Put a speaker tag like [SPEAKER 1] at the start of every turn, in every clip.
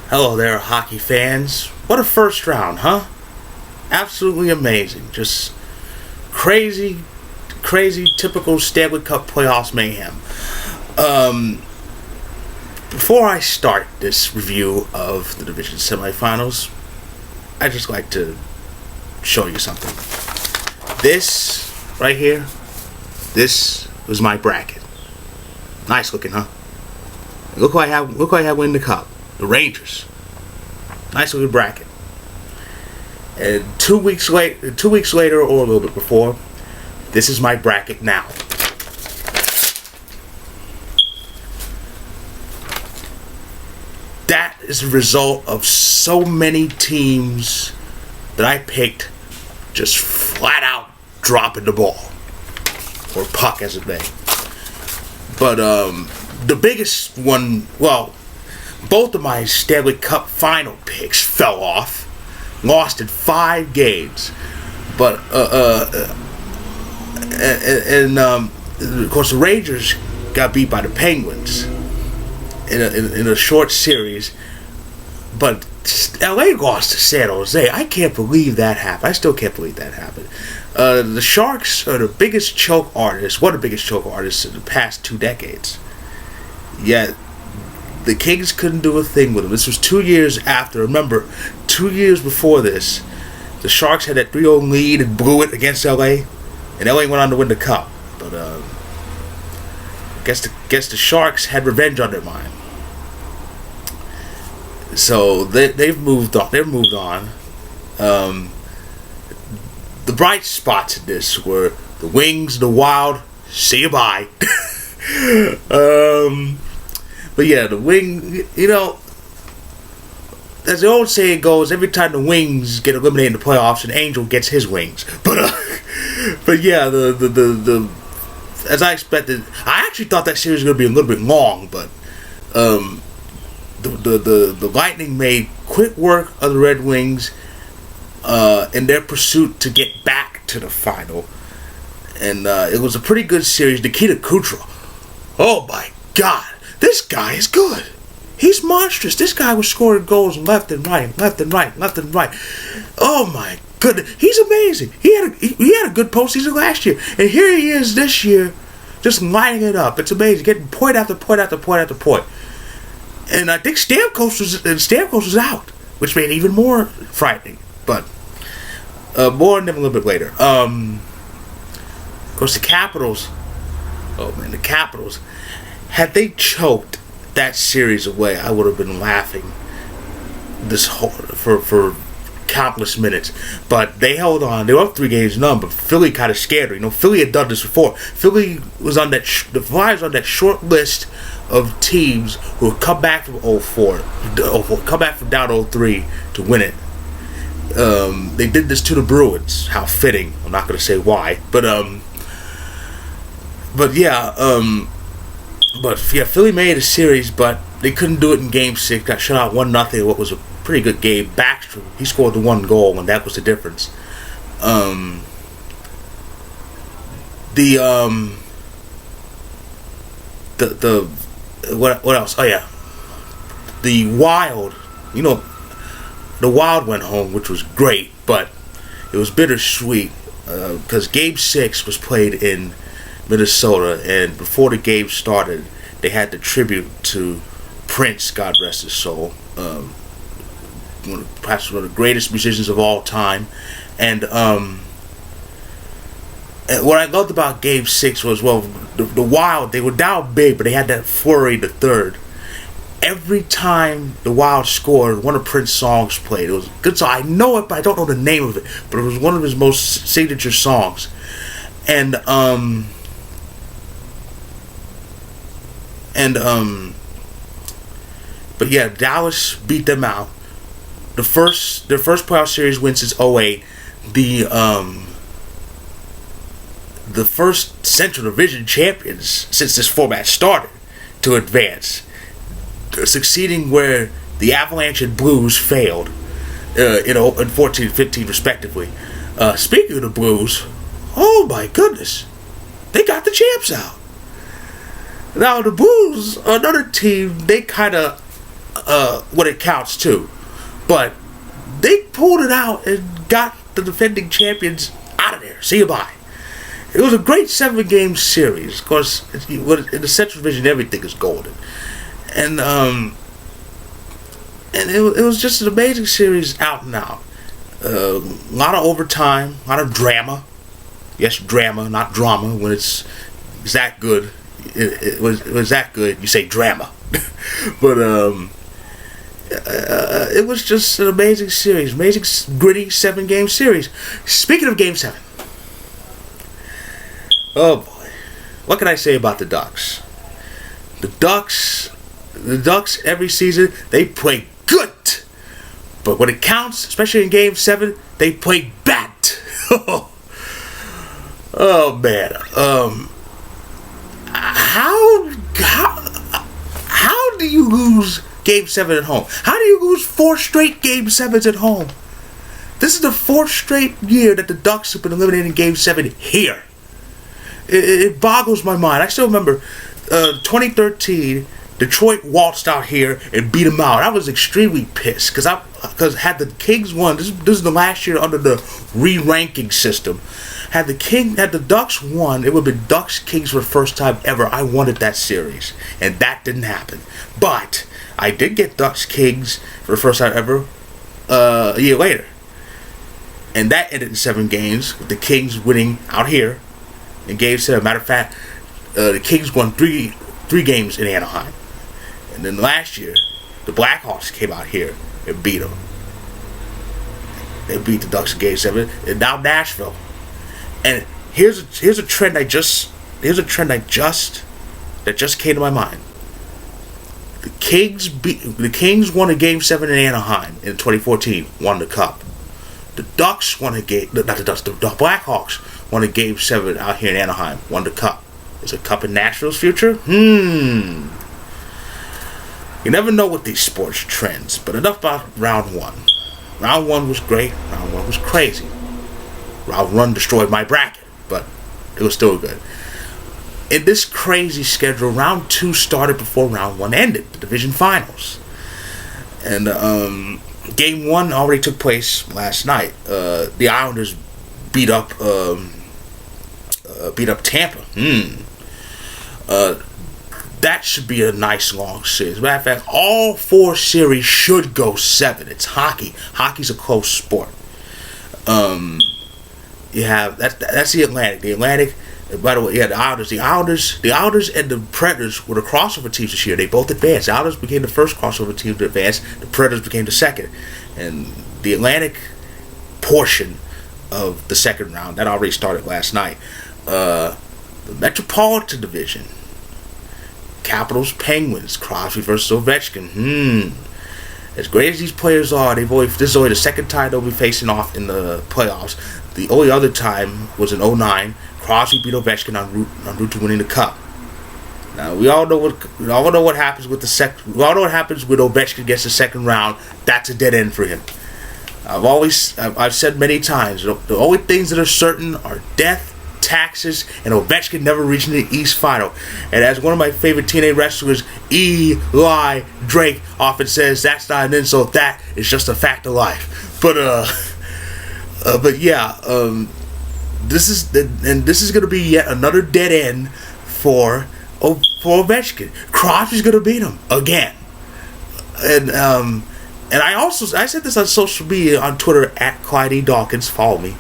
[SPEAKER 1] Hello there, hockey fans. What a first round, huh? Absolutely amazing. Just crazy, typical Stanley Cup playoffs mayhem. Before I start this review of the division semifinals, I'd just like to show you something. This right here, this was my bracket. Nice looking, huh? Look who I have winning the cup. The Rangers. Nice little bracket. And 2 weeks later, or a little bit before, this is my bracket now. That is the result of so many teams that I picked just flat out dropping the ball. Or puck, as it may. But the biggest one, well, both of my Stanley Cup final picks fell off. Lost in 5 games. But, of course, the Rangers got beat by the Penguins in a short series. But LA lost to San Jose. I can't believe that happened. I still can't believe that happened. The Sharks are the biggest choke artists, one of the biggest choke artists in the past 2 decades. Yet, the Kings couldn't do a thing with them. This was 2 years after. Remember, 2 years before this, the Sharks had that 3-0 lead and blew it against LA. And LA went on to win the cup. But, guess the Sharks had revenge on their mind. So, they've moved on. The bright spots in this were the Wings, the Wild, see you bye. But yeah, the Wings, as the old saying goes, every time the Wings get eliminated in the playoffs, an angel gets his wings. But yeah, the as I expected, I actually thought that series was going to be a little bit long, but the Lightning made quick work of the Red Wings in their pursuit to get back to the final, and it was a pretty good series. Nikita Kucherov, oh my God. This guy is good. He's monstrous. This guy was scoring goals left and right. Oh my goodness, he's amazing. He had a good postseason last year, and here he is this year, just lighting it up. It's amazing, getting point after point. And I think Stamkos was out, which made it even more frightening. But more on them a little bit later. Of course, the Capitals. Oh man, the Capitals. Had they choked that series away, I would have been laughing for countless minutes. But they held on. They were up 3-0, but Philly kind of scared her. Philly had done this before. Philly was on that. The Flyers on that short list of teams who had come back from 0-4, come back from down 0-3 to win it. They did this to the Bruins. How fitting. I'm not going to say why, but yeah. But yeah, Philly made a series, but they couldn't do it in Game 6. Got shut out 1-0. What was a pretty good game. Backstrom, he scored the 1 goal, and that was the difference. What else? Oh yeah, the Wild. The Wild went home, which was great, but it was bittersweet because Game 6 was played in Minnesota, and before the game started, they had the tribute to Prince, God rest his soul, perhaps one of the greatest musicians of all time. And what I loved about Game 6 was, well, the Wild, they were down big, but they had that flurry in the third. Every time the Wild scored, one of Prince's songs played. It was a good song. I know it, but I don't know the name of it. But it was one of his most signature songs. But yeah, Dallas beat them out. Their first playoff series win since 2008. The first Central Division champions since this format started to advance, succeeding where the Avalanche and Blues failed in 14-15 respectively. Speaking of the Blues, oh my goodness, they got the champs out. Now the Blues, another team, they kind of when it counts too. But they pulled it out and got the defending champions out of there. See you bye. It was a great 7-game series. Of course, in the Central Division, everything is golden, and it was just an amazing series out and out. A lot of overtime, a lot of drama. Yes, drama, not drama. When it's that good, it was that good. You say drama, but it was just an amazing series, amazing gritty 7-game series. Speaking of Game 7, oh boy, what can I say about the Ducks? The Ducks every season they play good, but when it counts, especially in Game 7, they play bad. Oh man, how do you lose Game 7 at home? How do you lose 4 straight Game 7s at home? This is the 4th straight year that the Ducks have been eliminated in Game 7 here. It boggles my mind. I still remember 2013, Detroit waltzed out here and beat them out. I was extremely pissed because had the Kings won, this is the last year under the re-ranking system. Had the Ducks won, it would have been Ducks Kings for the first time ever. I wanted that series, and that didn't happen. But I did get Ducks Kings for the first time ever a year later, and that ended in 7 games with the Kings winning out here in Game 7. Matter of fact, the Kings won three games in Anaheim, and then last year the Blackhawks came out here and beat them. They beat the Ducks in Game 7, and now Nashville. And here's a trend that just came to my mind. The Kings won a Game 7 in Anaheim in 2014, won the Cup. The Ducks won a game. Not the Ducks. The Blackhawks won a Game 7 out here in Anaheim, won the Cup. Is a Cup in Nashville's future? You never know with these sports trends. But enough about round 1. Round 1 was great. Round 1 was crazy. Round 1 destroyed my bracket, but it was still good. In this crazy schedule, round 2 started before round 1 ended, the division finals. And Game 1 already took place last night. The Islanders beat up Tampa. That should be a nice long series. As a matter of fact, all 4 series should go 7. It's hockey. Hockey's a close sport. You have that's the Atlantic. The Atlantic. By the way, yeah, the Islanders and the Predators were the crossover teams this year. They both advanced. The Islanders became the first crossover team to advance. The Predators became the second. And the Atlantic portion of the second round that already started last night. The Metropolitan Division. Capitals, Penguins, Crosby versus Ovechkin. As great as these players are, this is only the second time they'll be facing off in the playoffs. The only other time was in 2009. Crosby beat Ovechkin en route to winning the Cup. Now we all know what happens with we all know what happens when Ovechkin gets the second round. That's a dead end for him. I've said many times, the only things that are certain are death, taxes, and Ovechkin never reaching the East Final. And as one of my favorite teenage wrestlers, Eli Drake, often says, that's not an insult, that is just a fact of life. But yeah, this is going to be yet another dead end for Ovechkin. Crosby's going to beat him again. And I said this on social media, on Twitter, at Clyde E. Dawkins, follow me.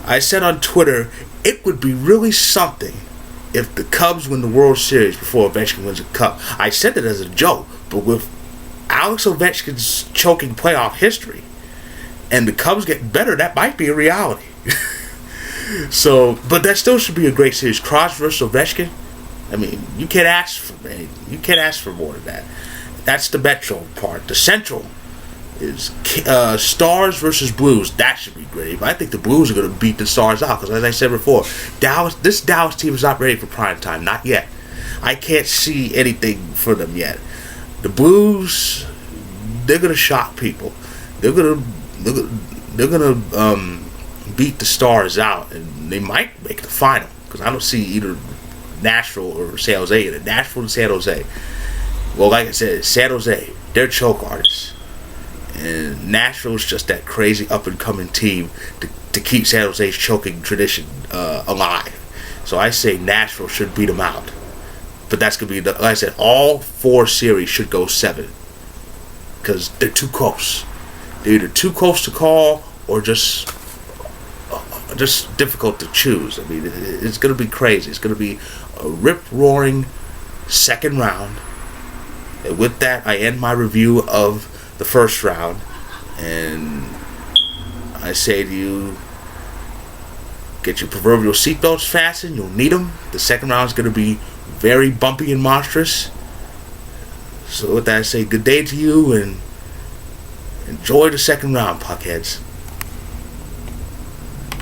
[SPEAKER 1] I said on Twitter, it would be really something if the Cubs win the World Series before Ovechkin wins a Cup. I said it as a joke, but with Alex Ovechkin's choking playoff history and the Cubs getting better, that might be a reality. But that still should be a great series. Crosby versus Ovechkin. I mean, you can't ask for more than that. That's the Metro part. The Central is Stars versus Blues. That should be great. But I think the Blues are going to beat the Stars out because, as I said before, this Dallas team is not ready for prime time. Not yet. I can't see anything for them yet. The Blues, they're going to shock people. They're going to beat the Stars out, and they might make the final because I don't see either Nashville or San Jose in it. Nashville and San Jose. Well, like I said, San Jose, they're choke artists. And Nashville's just that crazy up-and-coming team to keep San Jose's choking tradition alive. So I say Nashville should beat them out. But that's going to be, like I said, all 4 series should go 7. Because they're too close. They're either too close to call or just difficult to choose. I mean, it's going to be crazy. It's going to be a rip-roaring second round. And with that, I end my review of the first round. And I say to you, get your proverbial seatbelts fastened. You'll need them. The second round is going to be very bumpy and monstrous. So with that, I say good day to you and enjoy the second round, puckheads.